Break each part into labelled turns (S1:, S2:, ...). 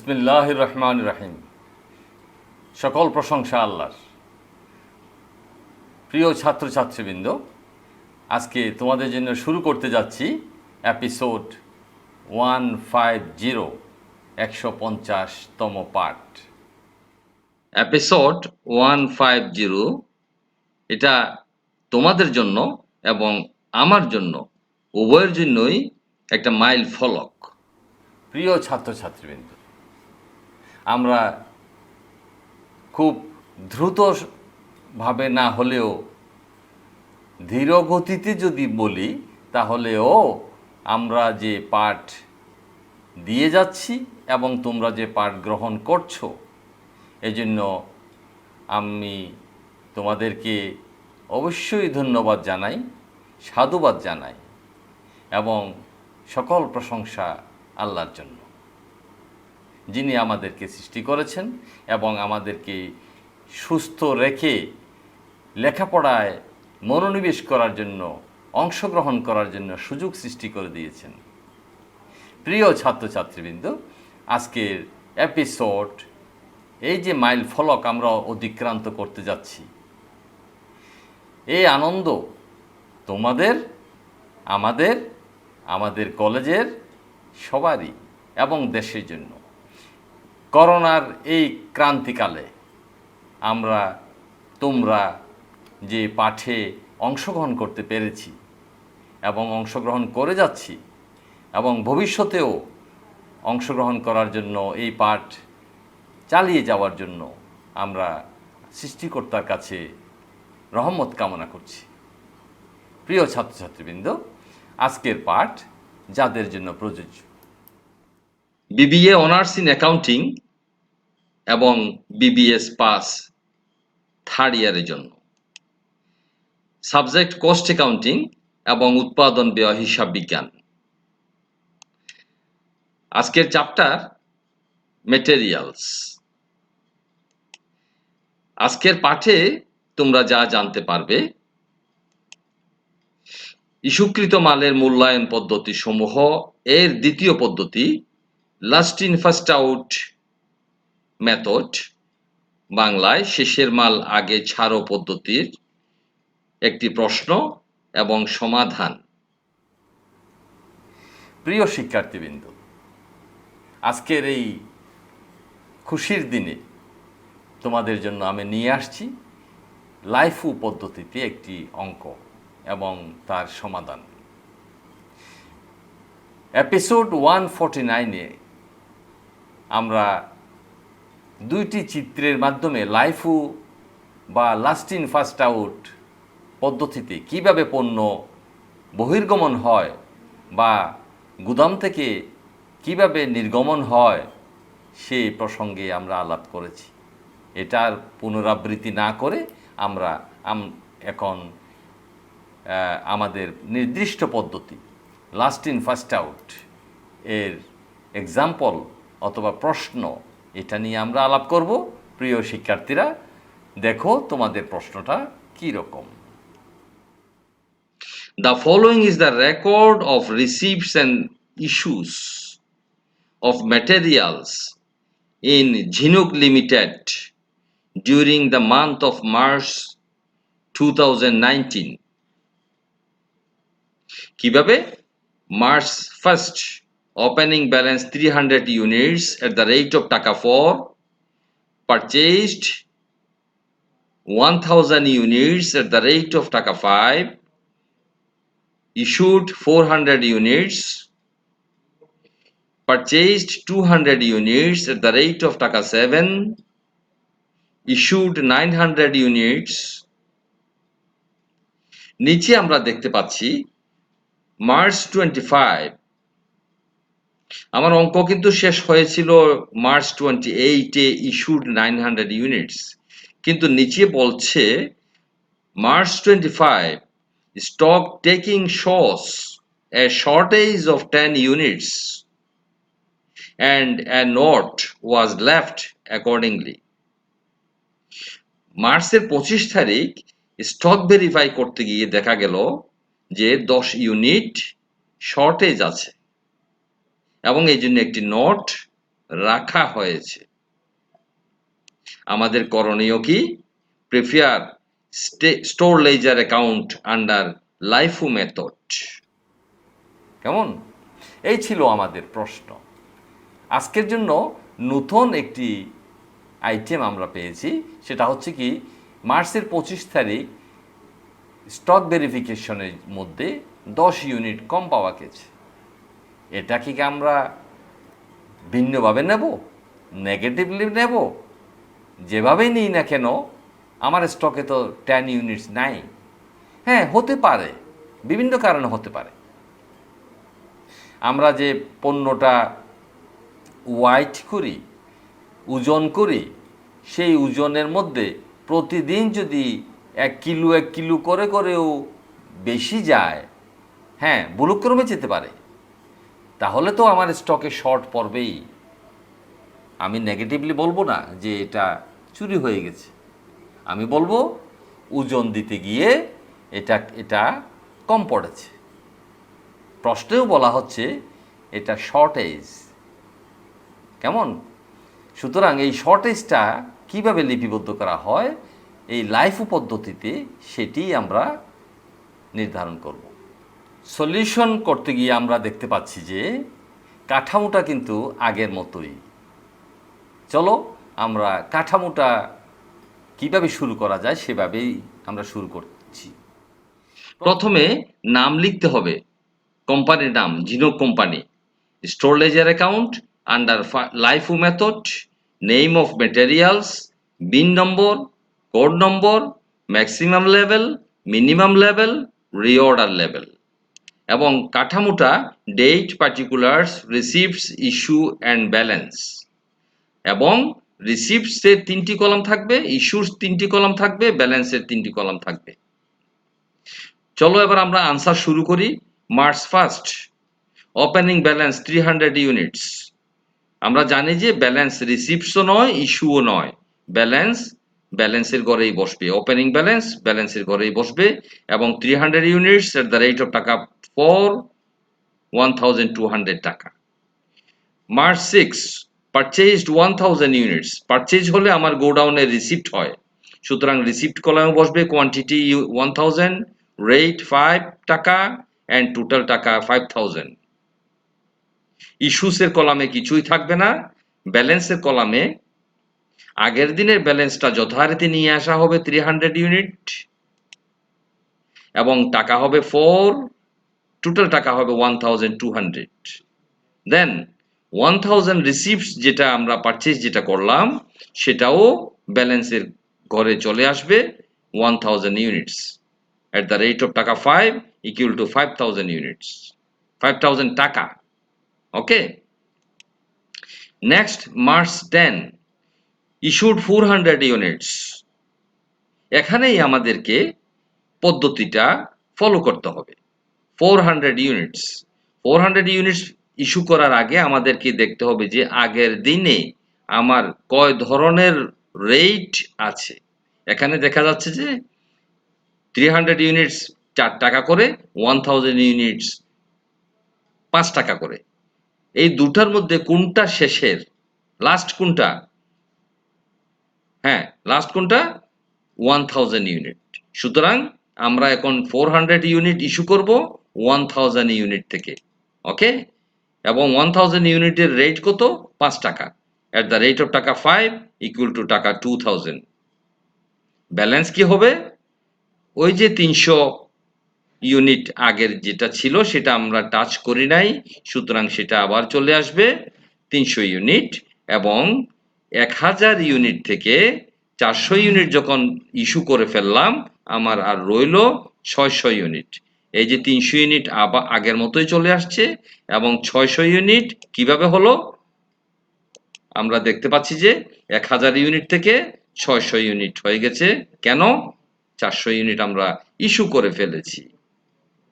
S1: বিসমিল্লাহির রহমানির রহিম। সকল প্রশংসা আল্লাহর। প্রিয় ছাত্রছাত্রীবৃন্দ, আজকে তোমাদের জন্য শুরু করতে যাচ্ছি এপিসোড 150, 150তম পার্ট। এপিসোড 150 এটা তোমাদের জন্য এবং আমার জন্য, উভয়ের জন্যই একটা মাইল ফলক। প্রিয় ছাত্রছাত্রীবৃন্দ, আমরা খুব দ্রুতভাবে না হলেও ধীর গতিতে যদি বলি, তাহলেও আমরা যে পাঠ দিয়ে যাচ্ছি এবং তোমরা যে পাঠ গ্রহণ করছো, এজন্য আমি তোমাদেরকে অবশ্যই ধন্যবাদ জানাই, সাধুবাদ জানাই এবং সকল প্রশংসা আল্লাহর জন্য, যিনি আমাদেরকে সৃষ্টি করেছেন এবং আমাদেরকে সুস্থ রেখে লেখাপড়ায় মনোনিবেশ করার জন্য, অংশগ্রহণ করার জন্য সুযোগ সৃষ্টি করে দিয়েছেন। প্রিয় ছাত্রছাত্রীবৃন্দ, আজকের এপিসোড, এই যে মাইল ফলক আমরা অতিক্রান্ত করতে যাচ্ছি, এই আনন্দ তোমাদের, আমাদের কলেজের সবারই এবং দেশের জন্য। করোনার এই ক্রান্তিকালে তোমরা যে পাঠে অংশগ্রহণ করতে পেরেছি এবং অংশগ্রহণ করে যাচ্ছি এবং ভবিষ্যতেও অংশগ্রহণ করার জন্য, এই পাঠ চালিয়ে যাওয়ার জন্য আমরা সৃষ্টিকর্তার কাছে রহমত কামনা করছি। প্রিয় ছাত্রছাত্রীবৃন্দ, আজকের পাঠ যাদের জন্য প্রযোজ্য: বিবিএ অনার্স ইন অ্যাকাউন্টিং এবং বিবিএস পাস থার্ড ইয়ারের জন্য, সাবজেক্ট কস্ট অ্যাকাউন্টিং এবং উৎপাদন ব্যয় হিসাব বিজ্ঞান। আজকের চ্যাপ্টার মেটেরিয়ালস। আজকের পাঠে তোমরা যা জানতে পারবে: ইস্যুকৃত মালের মূল্যায়ন পদ্ধতি সমূহ এর দ্বিতীয় পদ্ধতি, last in first out method, বাংলায় শেষের মাল আগে ছাড়ো পদ্ধতির একটি প্রশ্ন এবং সমাধান। প্রিয় শিক্ষার্থীবৃন্দ, আজকের এই খুশির দিনে তোমাদের জন্য আমি নিয়ে আসছি লাইফো পদ্ধতিতে একটি অঙ্ক এবং তার সমাধান। এপিসোড 149-এ আমরা দুইটি চিত্রের মাধ্যমে লাইফো বা লাস্ট ইন ফার্স্ট আউট পদ্ধতিতে কিভাবে পণ্য বহির্গমন হয় বা গুদাম থেকে কিভাবে নির্গমন হয় সে প্রসঙ্গে আমরা আলাপ করেছি। এটার পুনরাবৃত্তি না করে আমরা এখন আমাদের নির্দিষ্ট পদ্ধতি লাস্ট ইন ফার্স্ট আউট এর এক্সাম্পল অথবা প্রশ্ন, এটা নিয়ে আমরা আলাপ করব। প্রিয় শিক্ষার্থীরা, দেখো তোমাদের প্রশ্নটা কী রকম। The following is the record of receipts and issues of materials in Jhinuk Limited during the month of March 2019. কিভাবে? March 1st, opening balance 300 units at the rate of টাকা 4, purchased 1000 units at the rate of টাকা 5, issued 400 units, purchased 200 units at the rate of টাকা 7, issued 900 units. নিচে আমরা দেখতে পাচ্ছি March 25, আমার অঙ্ক কিন্তু শেষ হয়েছিল মার্চ 28-এ, ইস্যুড 900 ইউনিটস, কিন্তু নিচে বলছে March 25 stock taking shows a shortage of 10 units and a note was left accordingly. মার্চের 25 তারিখ স্টক ভেরিফাই করতে গিয়ে দেখা গেল যে 10 ইউনিট শর্টেজ আছে এবং এই জন্য একটি নোট
S2: রাখা হয়েছে। আমাদের করণীয় কি? Prepare store ledger account under LIFO method.
S1: কেমন? এই ছিল আমাদের প্রশ্ন। আজকের জন্য নতুন একটি আইটেম আমরা পেয়েছি, সেটা হচ্ছে কি মার্চের 25 তারিখ স্টক ভেরিফিকেশনের মধ্যে 10 ইউনিট কম পাওয়া গেছে। এটা কি আমরা ভিন্নভাবে নেব, নেগেটিভলি নেব? যেভাবেই নিই না কেন, আমার স্টকে তো 10 ইউনিটস নাই। হ্যাঁ, হতে পারে, বিভিন্ন কারণে হতে পারে। আমরা যে পণ্যটা ওয়াইট করি, ওজন করি, সেই ওজনের মধ্যে প্রতিদিন যদি 1 কিলো করে করেও বেশি যায়, হ্যাঁ ভুলক্রমে যেতে পারে, তাহলে তো আমার স্টকে শর্ট পড়বেই। আমি নেগেটিভলি বলবো না যে এটা চুরি হয়ে গেছে, আমি বলবো ওজন দিতে গিয়ে এটা এটা কম পড়েছে। প্রশ্নেও বলা হচ্ছে এটা শর্টেজ। কেমন? সুতরাং এই শর্টেজটা কিভাবে লিপিবদ্ধ করা হয় এই লাইফো পদ্ধতিতে, সেটি আমরা নির্ধারণ করব। সলিউশন করতে গিয়ে আমরা দেখতে পাচ্ছি যে কাঠামোটা কিন্তু আগের মতোই। চলো আমরা কাঠামোটা কিভাবে শুরু করা যায় সেভাবেই আমরা শুরু করছি।
S2: প্রথমে নাম লিখতে হবে, কোম্পানির নাম Zeno company, store ledger account under LIFO method, name of materials, bin number, code number, maximum level, minimum level, reorder level. এবং কাঠামোটা date, particulars, receipts, issue and balance. এবং রিসিপ্টসের 3টি কলাম থাকবে, ইস্যুর 3টি কলাম থাকবে, ব্যালেন্সের 3টি কলাম থাকবে। চলো এবার আমরা আনসার শুরু করি। March 1 opening balance 300 units. আমরা জানি যে ব্যালেন্স রিসিপ্টসও নয়, ইস্যুও নয়, ব্যালেন্স ব্যালেন্সের ঘরেই বসবে। ওপেনিং ব্যালেন্স ব্যালেন্সের ঘরেই বসবে। এবং 300 units at the rate of টাকা ফর 1200 টাকা। March 6 purchased 1000 units. পারচেজ হলে আমার গোডাউনের রিসিপ্ট হয়, সুতরাং রিসিপ্ট কলামে বসবে কোয়ান্টিটি 1000, রেট 5 টাকা অ্যান্ড টোটাল টাকা 5000। ইস্যুসের কলামে কিছুই থাকবে না। ব্যালেন্সের কলামে আগের দিনের ব্যালেন্সটা যথারীতি নিয়ে আসা হবে 300 ইউনিট, এবং টাকা হবে 4, টোটাল টাকা হবে 1200। দেন 1000 রিসিপ্টস যেটা আমরা পারচেজ যেটা করলাম সেটাও ব্যালেন্সের ঘরে চলে আসবে 1000 units at the rate of টাকা 5 ইকুয়াল টু 5000 ইউনিটস, 5000 টাকা। ওকে, নেক্সট মার্চ 10 ইস্যুড 400 ইউনিটস। এখানেই আমাদেরকে পদ্ধতিটা ফলো করতে হবে। 400 ইউনিটস 400 ইউনিটস ইস্যু করার আগে আমাদেরকে দেখতে হবে যে আগের দিনে আমার কয় ধরনের রেট আছে। এখানে দেখা যাচ্ছে যে 300 ইউনিটস 4 টাকা করে, 1000 ইউনিটস 5 টাকা করে। এই দুটার মধ্যে কোনটা শেষের, লাস্ট কোনটা? হ্যাঁ, লাস্ট কোনটা? 1000 ইউনিট। সুতরাং আমরা এখন 400 ইউনিট ইস্যু করব 1000 ইউনিট থেকে। ওকে, এবং 1000 ইউনিটের রেট কত? 5 টাকা এট দ্য রেট অফ টাকা 5 ইকুয়াল টু টাকা 2000। ব্যালেন্স কি হবে? ওই যে 300 ইউনিট আগের যেটা ছিল সেটা আমরা টাচ করি নাই, সুতরাং সেটা আবার চলে আসবে 300 ইউনিট। এবং 1000 ইউনিট থেকে 400 ইউনিট যখন ইস্যু করে ফেললাম, আমার আর রইল 600 ইউনিট। এই যে 300 ইউনিট আবার আগের মতোই চলে আসছে, এবং 600 ইউনিট কিভাবে হলো? আমরা দেখতে পাচ্ছি যে 1000 ইউনিট থেকে 600 ইউনিট হয়ে গেছে। কেন? 400 ইউনিট আমরা ইস্যু করে ফেলেছি।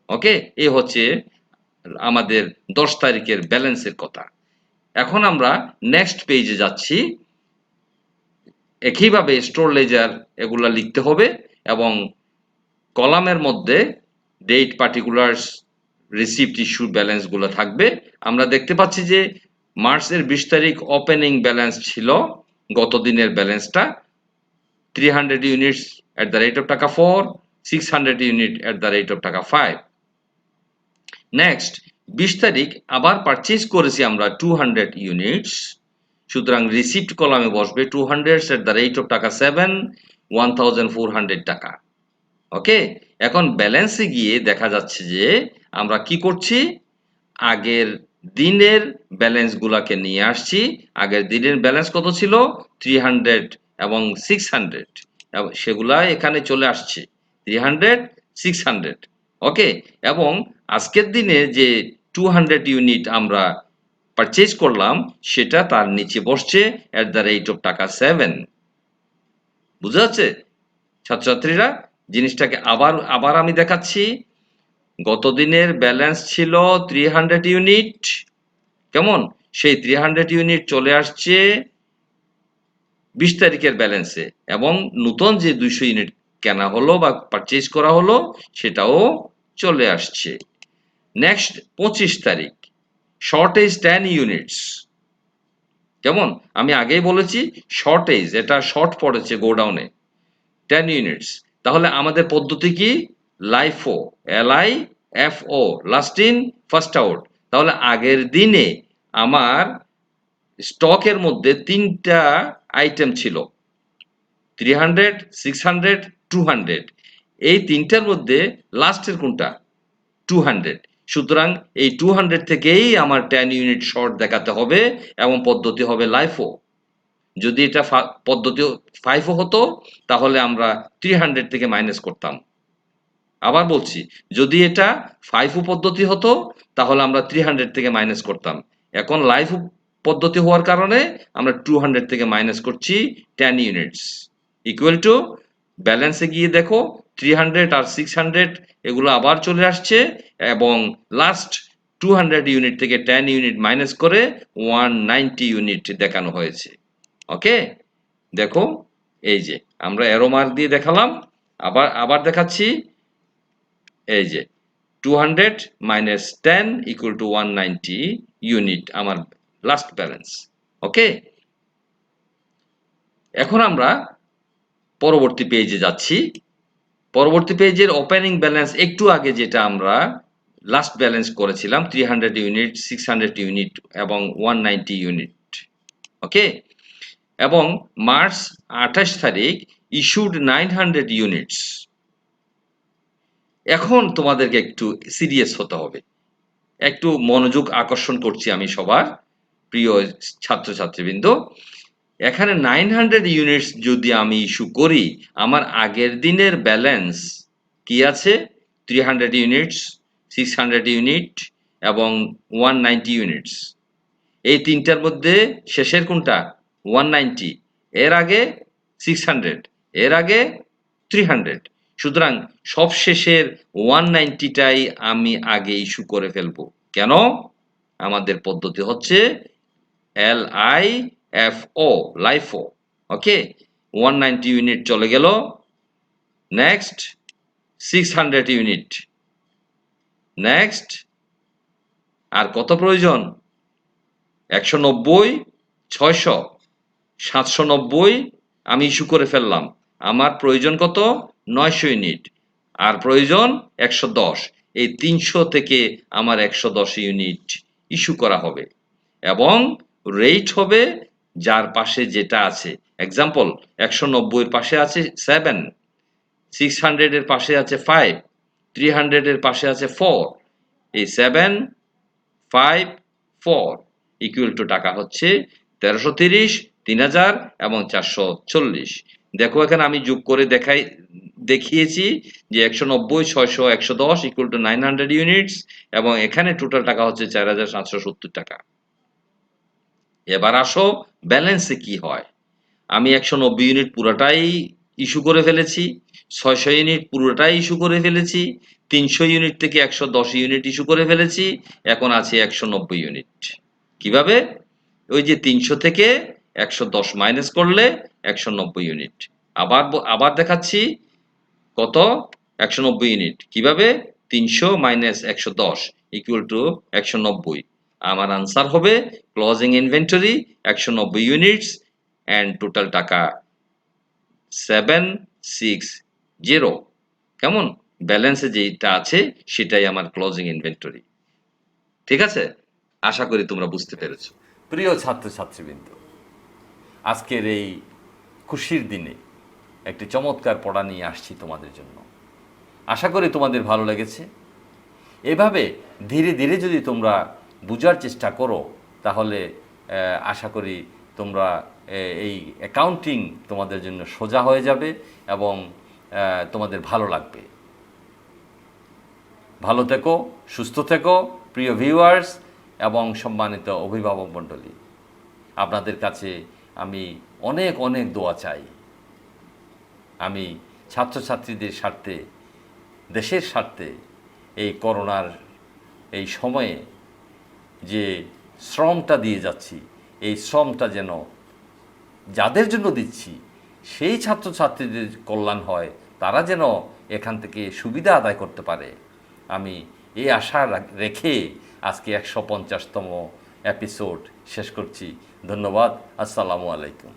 S2: ওকে, এ হচ্ছে আমাদের 10 তারিখের ব্যালেন্সের কথা। এখন আমরা নেক্সট পেজে যাচ্ছি। একইভাবে স্টোর লেজার এগুলা লিখতে হবে, এবং কলামের মধ্যে date, particulars, receipt, issue, balance গুলো থাকবে। আমরা দেখতে পাচ্ছি যে মার্চের 20 তারিখ ওপেনিং ব্যালেন্স ছিল গত দিনের ব্যালেন্সটা 300 units at the rate of টাকা 4, 600 unit at the rate of টাকা 5। নেক্সট 20 তারিখ আবার পারচেজ করেছি আমরা 200 ইউনিটস, সুতরাং রিসিপ্ট কলামে বসবে 200 at the rate of টাকা 7, 1400 টাকা। ওকে, এখন ব্যালেন্সে গিয়ে দেখা যাচ্ছে যে আমরা কি করছি, আগের দিনের ব্যালেন্স গুলাকে নিয়ে আসছি। আগের দিনের ব্যালেন্স কত ছিল 300 এবং 600, সেগুলা এখানে চলে আসছে 300, 600। ওকে, এবং আজকের দিনে যে 200 ইউনিট আমরা পারচেজ করলাম সেটা তার নিচে বসছে at the rate of টাকা 7। বুঝা যাচ্ছে ছাত্রছাত্রীরা? জিনিসটাকে আবার আবার আমি দেখাচ্ছি। গত দিনের ব্যালেন্স ছিল 300 ইউনিট, কেমন? সেই 300 ইউনিট চলে আসছে 20 তারিখের ব্যালেন্সে, এবং নতুন যে 200 ইউনিট কেনা হলো বা পারচেজ করা হলো সেটাও চলে আসছে। নেক্সট 25 তারিখ শর্টেজ 10 ইউনিটস, কেমন? আমি আগেই বলেছি শর্টেজ, এটা শর্ট পড়েছে গোডাউনে 10 ইউনিটস। তাহলে আমাদের পদ্ধতি কি? লাইফো, LIFO, last in first out. তাহলে আগের দিনে আমার স্টকের মধ্যে তিনটা আইটেম ছিল 300, 600, 200। এই তিনটার মধ্যে লাস্টের কোনটা? 200। সুতরাং এই 200 থেকেই আমার 10 ইউনিট শর্ট দেখাতে হবে এবং পদ্ধতি হবে লাইফো। যদি এটা পদ্ধতি 5 হতো তাহলে আমরা 300 থেকে মাইনাস করতাম। আবার বলছি, যদি এটা 5 পদ্ধতি হতো তাহলে আমরা 300 থেকে মাইনাস করতাম। এখন লাইফ পদ্ধতি হওয়ার কারণে আমরা 200 থেকে মাইনাস করছি 10 ইউনিটস ইকুয়াল টু, ব্যালেন্সে গিয়ে দেখো 300 আর 600 এগুলো আবার চলে আসছে, এবং লাস্ট 200 ইউনিট থেকে 10 ইউনিট মাইনাস করে 190 ইউনিট দেখানো হয়েছে। ওকে, দেখো এই যে আমরা অ্যারো মার্ক দিয়ে দেখালাম, আবার আবার দেখাচ্ছি। এই যে 200 মাইনাস 10 ইকুয়াল টু 190 ইউনিট আমার লাস্ট ব্যালেন্স। ওকে, এখন আমরা পরবর্তী পেজে যাচ্ছি। পরবর্তী পেজের ওপেনিং ব্যালেন্স একটু আগে যেটা আমরা লাস্ট ব্যালেন্স করেছিলাম 300 ইউনিট, 600 ইউনিট এবং 190 ইউনিট। ওকে, এবং মার্চ 28 তারিখ ইস্যুড 900 ইউনিটস। এখন তোমাদেরকে একটু সিরিয়াস হতে হবে, একটু মনোযোগ আকর্ষণ করছি আমি সবার প্রিয় ছাত্রছাত্রীবৃন্দ। এখানে 900 ইউনিটস যদি আমি ইস্যু করি, আমার আগের দিনের ব্যালেন্স কি আছে? 300 ইউনিটস, 600 ইউনিট এবং 190 ইউনিটস। এই তিনটার মধ্যে শেষের কোনটা? 190। এর আগে 600, এর আগে 300। সুতরাং সব শেষের 190টাই আমি আগে ইস্যু করে ফেলবো। কেন? আমাদের পদ্ধতি হচ্ছে LIFO, লাইফো। ওকে, 190 ইউনিট চলে গেল। Next 600 unit. নেক্সট আর কত প্রয়োজন? 190, 600, 790 আমি ইস্যু করে ফেললাম। আমার প্রয়োজন কত? 900 ইউনিট। আর প্রয়োজন 110। এই 300 থেকে আমার 110 ইউনিট ইস্যু করা হবে, এবং রেট হবে যার পাশে যেটা আছে। এক্সাম্পল, 190 এর পাশে আছে 7, 600 এর পাশে আছে 5, 300 এর পাশে আছে 4। এই 7, 5, 4 ইকুয়াল টু টাকা হচ্ছে 1330, 3000 এবং 440। দেখো এখানে আমি যোগ করে দেখিয়েছি যে 190, 600, 110 ইকুয়াল টু 900 ইউনিটস, এবং এখানে টোটাল টাকা হচ্ছে 4770 টাকা। এবার আসো ব্যালেন্সে কি হয়। আমি 190 ইউনিট পুরোটাই ইস্যু করে ফেলেছি, 600 ইউনিট পুরোটাই ইস্যু করে ফেলেছি, 300 ইউনিট থেকে 110 ইউনিট ইস্যু করে ফেলেছি, এখন আছে 190 ইউনিট। কিভাবে? ওই যে 300 থেকে 110 মাইনাস করলে 190 ইউনিট। আবার আবার দেখাচ্ছি কত? 190 ইউনিট। কিভাবে? 300 মাইনাস 110 ইকুয়াল টু 190। আমার আনসার হবে closing inventory 190 units and total টাকা 760। কেমন? ব্যালেন্সে যেটা আছে সেটাই আমার ক্লোজিং ইনভেন্টরি। ঠিক আছে? আশা করি তোমরা বুঝতে পেরেছো।
S1: প্রিয় ছাত্রছাত্রীবৃন্দ, আজকের এই খুশির দিনে একটি চমৎকার পড়া নিয়ে আসছি তোমাদের জন্য। আশা করি তোমাদের ভালো লেগেছে। এভাবে ধীরে ধীরে যদি তোমরা বোঝার চেষ্টা করো, তাহলে আশা করি তোমরা এই অ্যাকাউন্টিং তোমাদের জন্য সোজা হয়ে যাবে এবং তোমাদের ভালো লাগবে। ভালো থেকো, সুস্থ থেকো প্রিয় ভিউয়ার্স এবং সম্মানিত অভিভাবক মণ্ডলী। আপনাদের কাছে আমি অনেক অনেক দোয়া চাই। আমি ছাত্রছাত্রীদের স্বার্থে, দেশের স্বার্থে এই করোনার এই সময়ে যে শ্রমটা দিয়ে যাচ্ছি, এই শ্রমটা যেন যাদের জন্য দিচ্ছি সেই ছাত্রছাত্রীদের কল্যাণ হয়, তারা যেন এখান থেকে সুবিধা আদায় করতে পারে, আমি এই আশা রেখে আজকে 150তম এপিসোড শেষ করছি। ধন্যবাদ। আসসালামু আলাইকুম।